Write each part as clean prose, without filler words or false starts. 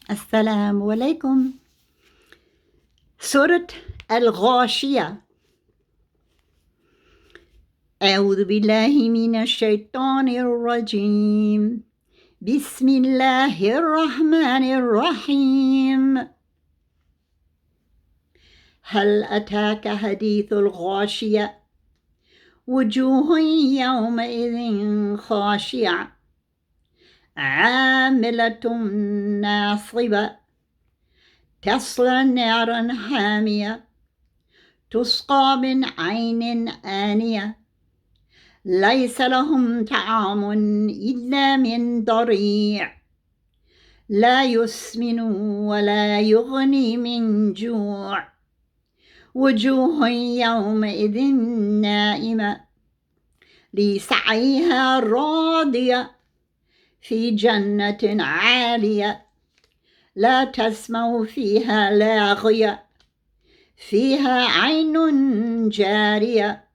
Assalamu alaikum. Surat Al-Ghashiah. أعوذ بالله من الشيطان الرجيم. بسم الله الرحمن الرحيم. هل أتاك حديث الغاشية؟ وجوه يومئذ خاشعة عاملة ناصبة تصلى نارا حامية تسقى من عين آنية ليس لهم طعام إلا من ضريع لا يسمن ولا يغني من جوع وجوه يومئذ نائمة لسعيها راضية في جنة عالية لا تسمع فيها لاغية فيها عين جارية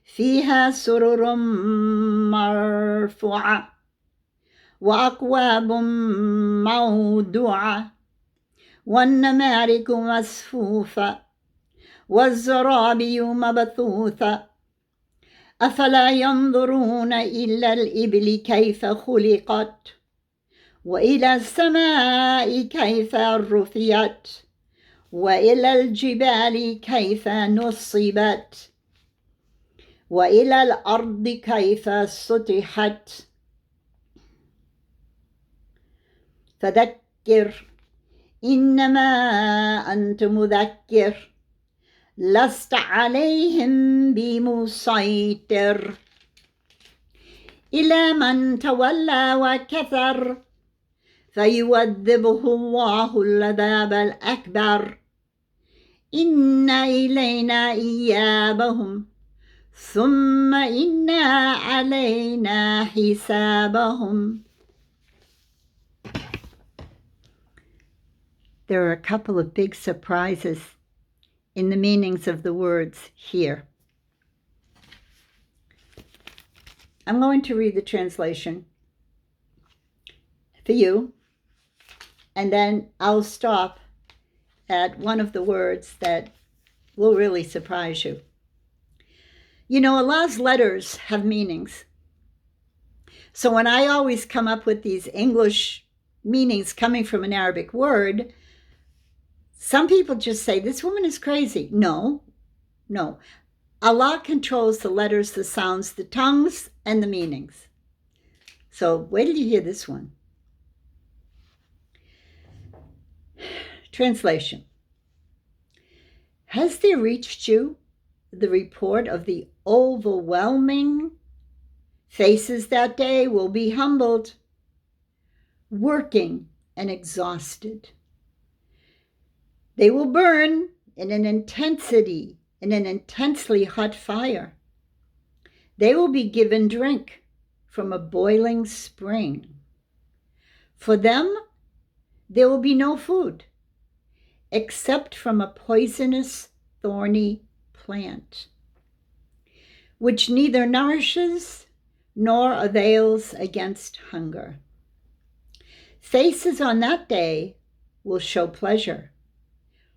فيها سرر مرفوعة وأكواب موضوعة والنمارق مصفوفة والزرابي مبثوثة أفلا ينظرون إلى الإبل كيف خلقت وإلى السماء كيف رفعت وإلى الجبال كيف نصبت وإلى الأرض كيف سطحت فذكر إنما أنت مذكر لست عليهم بمسيطر إلى من تولى وكفر فيعذبه الله العذاب الأكبر إن إلينا إيابهم ثم إن علينا حسابهم. There are a couple of big surprises in the meanings of the words here. I'm going to read the translation for you, and then I'll stop at one of the words that will really surprise you. You know, Allah's letters have meanings. So when I always come up with these English meanings coming from an Arabic word, some people just say, this woman is crazy. No. Allah controls the letters, the sounds, the tongues, and the meanings. So wait till you hear this one. Translation. Has there reached you the report of the overwhelming faces that day will be humbled, working and exhausted? They will burn in an intensely hot fire. They will be given drink from a boiling spring. For them, there will be no food except from a poisonous, thorny plant, which neither nourishes nor avails against hunger. Faces on that day will show pleasure,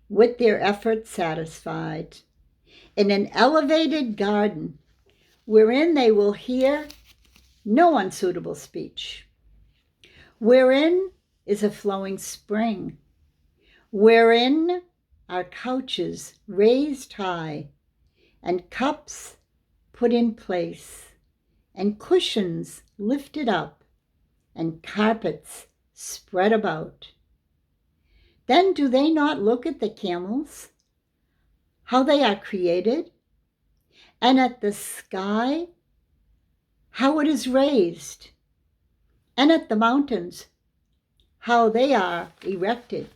with their efforts satisfied, in an elevated garden wherein they will hear no unsuitable speech, wherein is a flowing spring, wherein are couches raised high, and cups put in place, and cushions lifted up, and carpets spread about. Then do they not look at the camels, how they are created, and at the sky, how it is raised, and at the mountains, how they are erected,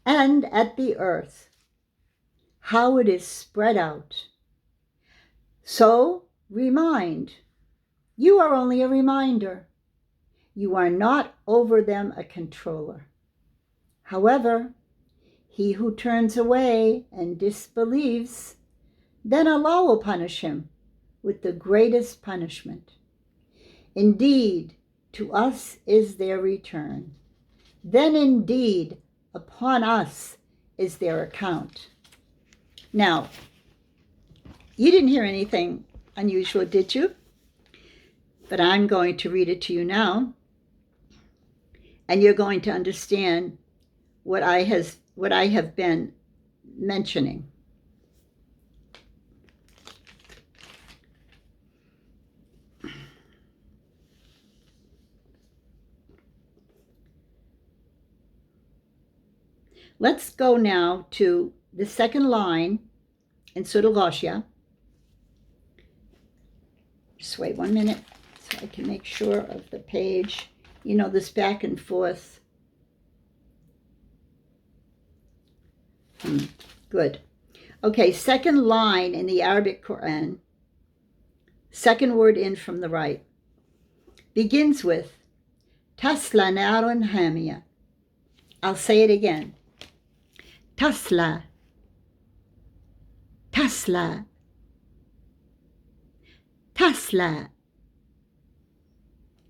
and at the earth, how it is spread out? So remind. You are only a reminder. You are not over them a controller. However, he who turns away and disbelieves, then Allah will punish him with the greatest punishment. Indeed, to us is their return. then indeed upon us is their account. Now, you didn't hear anything unusual, did you? But I'm going to read it to you now, and you're going to understand what I have been mentioning. Let's go now to the second line in Surat Ghashiah. Just wait 1 minute so I can make sure of the page. You know, this back and forth. Good. Okay, second line in the Arabic Quran, second word in from the right, begins with Tasla narun hamia. I'll say it again. Tasla. Tasla. Tasla.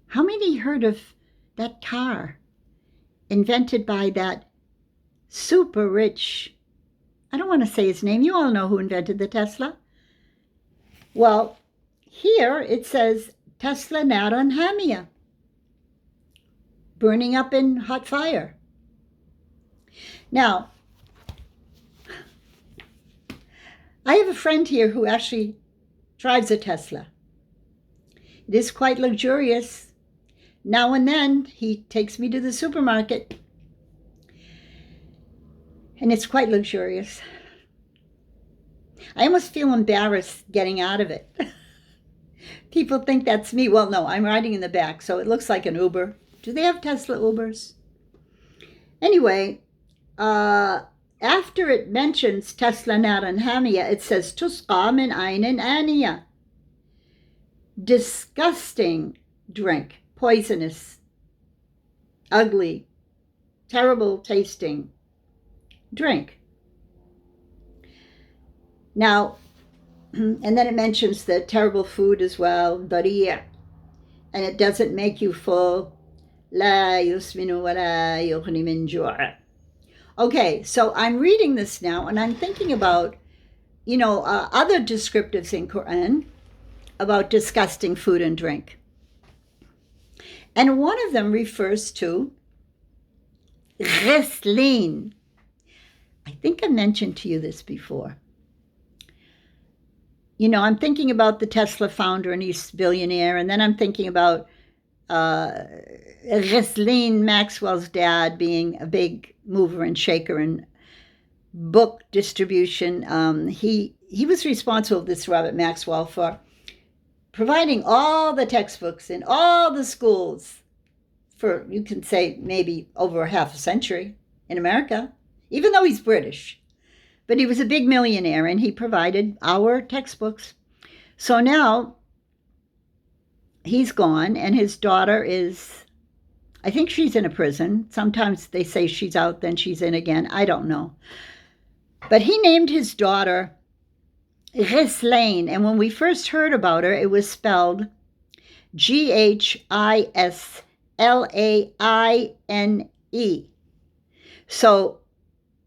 How many heard of that car invented by that super rich, I don't want to say his name, you all know who invented the Tesla? Well, here it says Tesla narun hamia, burning up in hot fire. Now, I have a friend here who actually drives a Tesla. It is quite luxurious. Now and then he takes me to the supermarket, and it's quite luxurious. I almost feel embarrassed getting out of it. People think that's me. Well, no, I'm riding in the back, so it looks like an Uber. Do they have Tesla Ubers? Anyway, after it mentions Tesla narun hamia, it says Tusqa min aynin aniya. Disgusting drink, poisonous, ugly, terrible tasting drink. Now, and then it mentions the terrible food as well, dariya, and it doesn't make you full. La yusminu wa la yughni min ju'. Okay, so I'm reading this now, and I'm thinking about, other descriptives in Quran about disgusting food and drink. And one of them refers to ghislin. I think I mentioned to you this before. I'm thinking about the Tesla founder, and he's a billionaire, and then I'm thinking about Ghislaine Maxwell's dad being a big mover and shaker in book distribution. He was responsible, this Robert Maxwell, for providing all the textbooks in all the schools for, you can say, maybe over half a century in America, even though he's British. But he was a big millionaire, and he provided our textbooks. So now he's gone, and his daughter is, I think she's in a prison. Sometimes they say she's out, then she's in again. I don't know. But he named his daughter Ghislaine, and when we first heard about her, it was spelled Ghislaine. So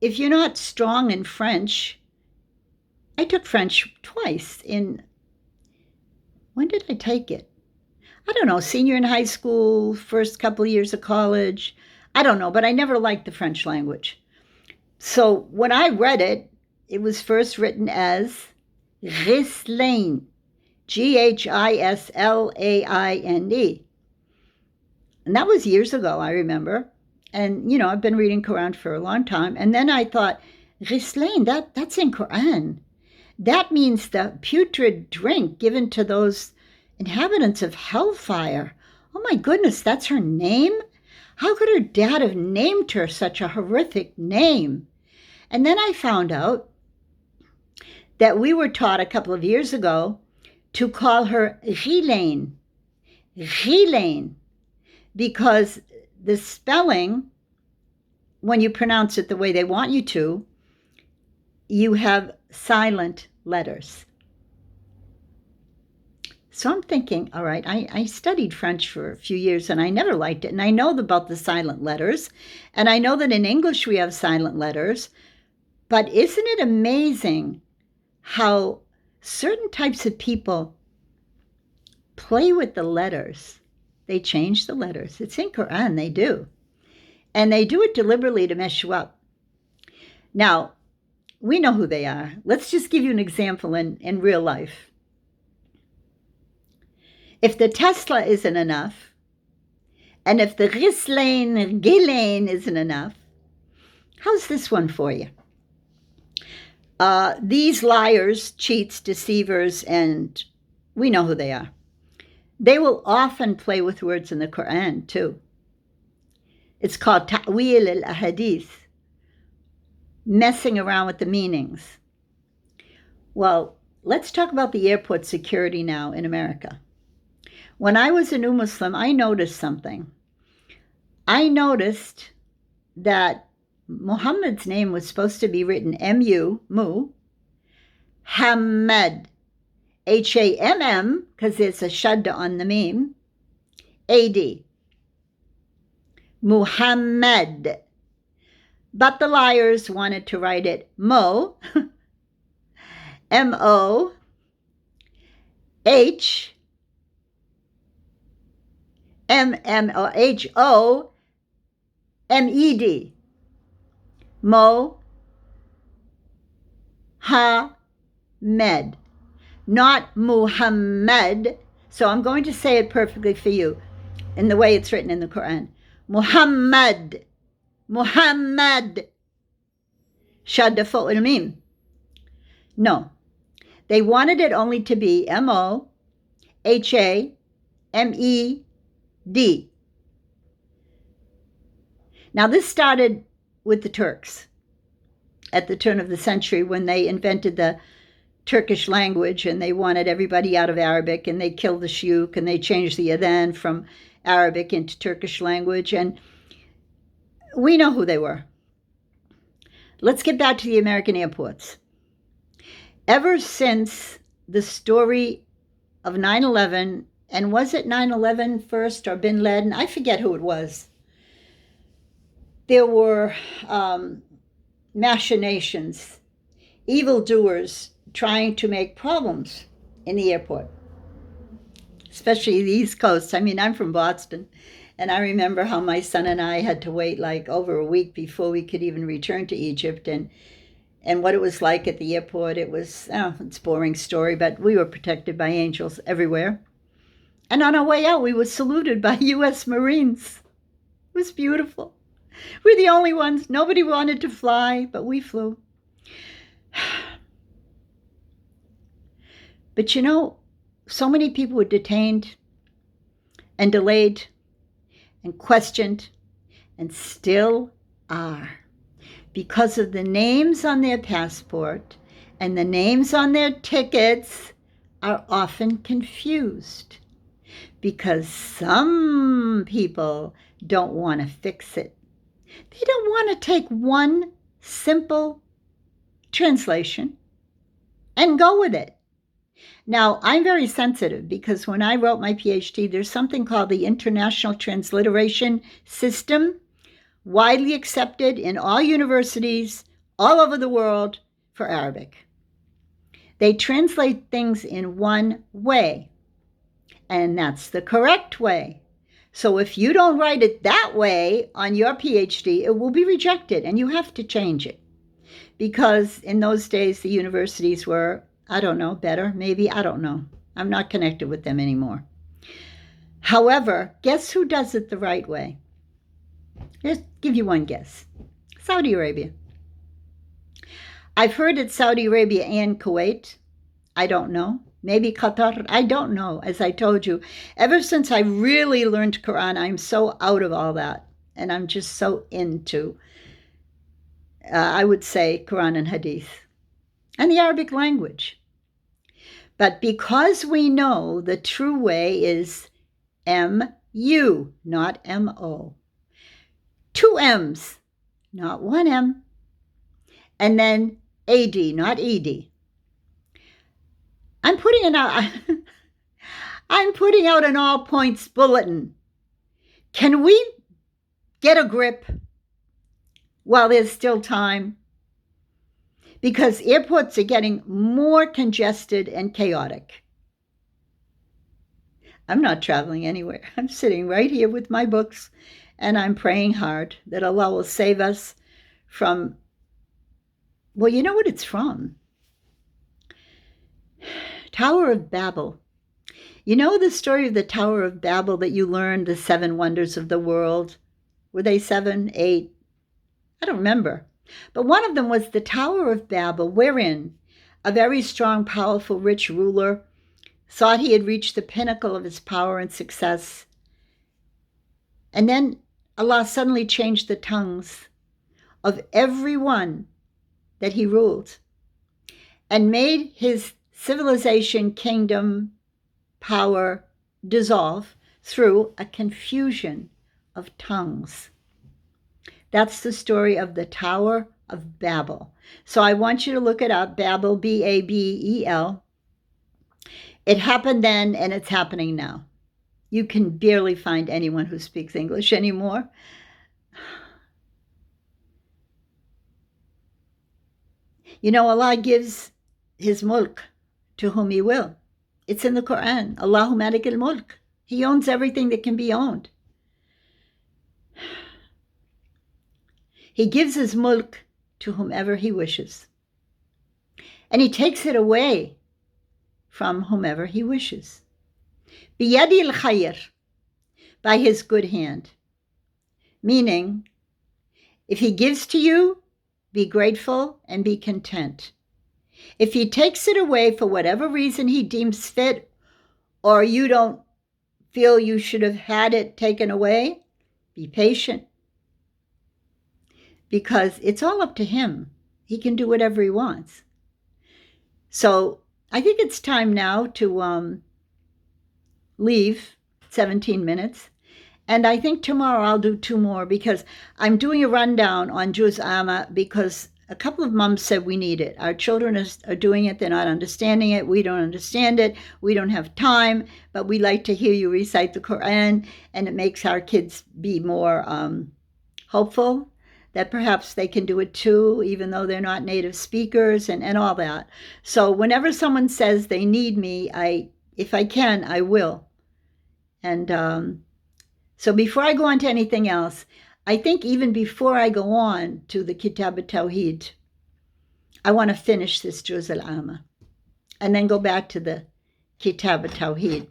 if you're not strong in French, I took French twice when did I take it? I don't know, senior in high school, first couple of years of college. I don't know, but I never liked the French language. So when I read it, it was first written as Ghislaine, Ghislaine. And that was years ago, I remember. And, I've been reading Quran for a long time. And then I thought, Ghislaine, that's in Quran. That means the putrid drink given to those inhabitants of hellfire. Oh my goodness, that's her name? How could her dad have named her such a horrific name? And then I found out that we were taught a couple of years ago to call her Ghislaine, because the spelling, when you pronounce it the way they want you to, you have silent letters. So I'm thinking, all right, I studied French for a few years and I never liked it. And I know about the silent letters. And I know that in English we have silent letters. But isn't it amazing how certain types of people play with the letters? They change the letters. It's in Quran, they do. And they do it deliberately to mess you up. Now, we know who they are. Let's just give you an example in real life. If the Tesla isn't enough, and if the Ghislaine isn't enough, how's this one for you? These liars, cheats, deceivers, and we know who they are. They will often play with words in the Quran, too. It's called ta'wil al-ahadith, messing around with the meanings. Well, let's talk about the airport security now in America. When I was a new Muslim, I noticed something. I noticed that Muhammad's name was supposed to be written M-U, Mu, Hammad, H-A-M-M, because there's a shadda on the meme, A-D, Muhammad. But the liars wanted to write it Mo, M-O-H, M-M-O-H-O-M-E-D. Mo, ha, med, not Muhammad. So I'm going to say it perfectly for you in the way it's written in the Quran. Muhammad, Muhammad, shadda fo il-mim. No, they wanted it only to be M-O-H-A-M-E-D. Now this started with the Turks at the turn of the century when they invented the Turkish language and they wanted everybody out of Arabic and they killed the shuyukh and they changed the adhan from Arabic into Turkish language, and we know who they were. Let's get back to the American airports. Ever since the story of 9/11, and was it 9/11 first or bin Laden? I forget who it was. There were machinations, evildoers trying to make problems in the airport, especially the East Coast. I mean, I'm from Boston, and I remember how my son and I had to wait like over a week before we could even return to Egypt, and what it was like at the airport. It was, it's a boring story, but we were protected by angels everywhere. And on our way out, we were saluted by U.S. Marines. It was beautiful. We're the only ones. Nobody wanted to fly, but we flew. But you know, so many people were detained and delayed and questioned and still are because of the names on their passport, and the names on their tickets are often confused because some people don't want to fix it. They don't want to take one simple translation and go with it. Now, I'm very sensitive because when I wrote my PhD, there's something called the International Transliteration System, widely accepted in all universities all over the world for Arabic. They translate things in one way, and that's the correct way. So if you don't write it that way on your PhD, it will be rejected, and you have to change it. Because in those days, the universities were, I don't know, better, maybe, I don't know. I'm not connected with them anymore. However, guess who does it the right way? Just give you one guess. Saudi Arabia. I've heard it's Saudi Arabia and Kuwait. I don't know. Maybe Qatar. I don't know. As I told you, ever since I really learned Quran, I'm so out of all that. And I'm just so into, I would say, Quran and Hadith and the Arabic language. But because we know the true way is M-U, not M-O. 2 M's, not 1 M. And then A-D, not E-D. I'm putting it out. I'm putting out an all points bulletin. Can we get a grip while there's still time? Because airports are getting more congested and chaotic. I'm not traveling anywhere. I'm sitting right here with my books, and I'm praying hard that Allah will save us from, well, you know what it's from? Tower of Babel. You know the story of the Tower of Babel that you learned, the 7 wonders of the world? Were they 7, 8? I don't remember. But one of them was the Tower of Babel, wherein a very strong, powerful, rich ruler thought he had reached the pinnacle of his power and success. And then Allah suddenly changed the tongues of everyone that he ruled and made his civilization, kingdom, power dissolve through a confusion of tongues. That's the story of the Tower of Babel. So I want you to look it up, Babel, B-A-B-E-L. It happened then, and it's happening now. You can barely find anyone who speaks English anymore. You know, Allah gives his mulk to whom he will. It's in the Quran. Allahu Malik al-Mulk. He owns everything that can be owned. He gives his mulk to whomever he wishes. And he takes it away from whomever he wishes. Biyadi al-khayr, by his good hand. Meaning, if he gives to you, be grateful and be content. If he takes it away for whatever reason he deems fit, or you don't feel you should have had it taken away, be patient. Because it's all up to him. He can do whatever he wants. So I think it's time now to leave 17 minutes. And I think tomorrow I'll do 2 more because I'm doing a rundown on Juz Amma because a couple of moms said we need it. Our children are doing it. They're not understanding it. We don't understand it. We don't have time. But we like to hear you recite the Quran. And it makes our kids be more hopeful that perhaps they can do it too, even though they're not native speakers and all that. So whenever someone says they need me, if I can, I will. And so before I go on to anything else, I think even before I go on to the Kitab al-Tawheed, I want to finish this Juz al-Amma and then go back to the Kitab al-Tawheed.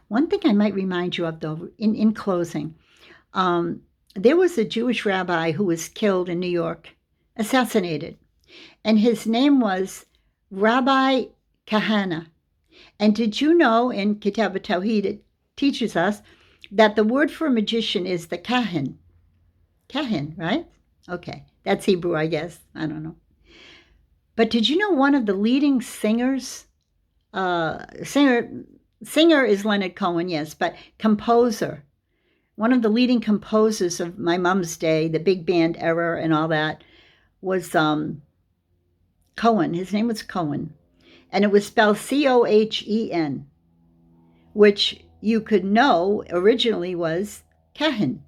One thing I might remind you of, though, in closing, there was a Jewish rabbi who was killed in New York, assassinated, and his name was Rabbi Kahana. And did you know in Kitab al-Tawheed it teaches us that the word for a magician is the kahin? Kahin, right? Okay, that's Hebrew, I guess. I don't know. But did you know one of the leading singers, singer is Leonard Cohen, yes, but composer, one of the leading composers of my mom's day, the big band era and all that, was Cohen. His name was Cohen. And it was spelled C-O-H-E-N, which you could know originally was Kahin.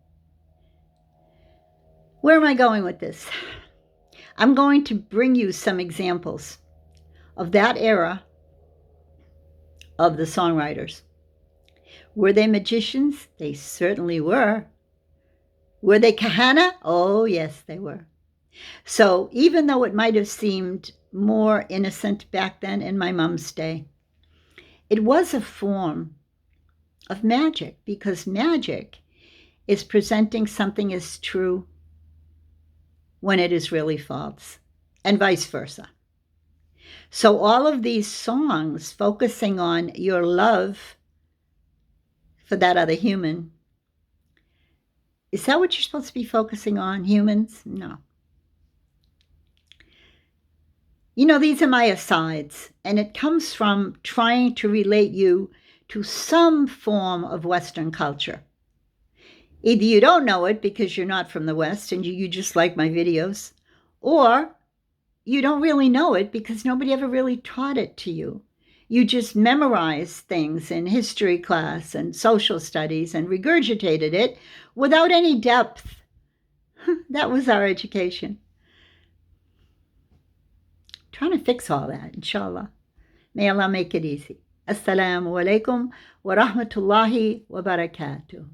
Where am I going with this? I'm going to bring you some examples of that era of the songwriters. Were they magicians? They certainly were. Were they kahana? Oh, yes, they were. So even though it might have seemed more innocent back then in my mom's day, it was a form of magic, because magic is presenting something as true when it is really false, and vice versa. So all of these songs focusing on your love for that other human, is that what you're supposed to be focusing on, humans? No. You know, these are my asides, and it comes from trying to relate you to some form of Western culture. Either you don't know it because you're not from the West and you just like my videos, or you don't really know it because nobody ever really taught it to you. You just memorized things in history class and social studies and regurgitated it without any depth. That was our education. Trying to fix all that, inshallah. May Allah make it easy. Assalamu alaikum wa rahmatullahi wa barakatuh.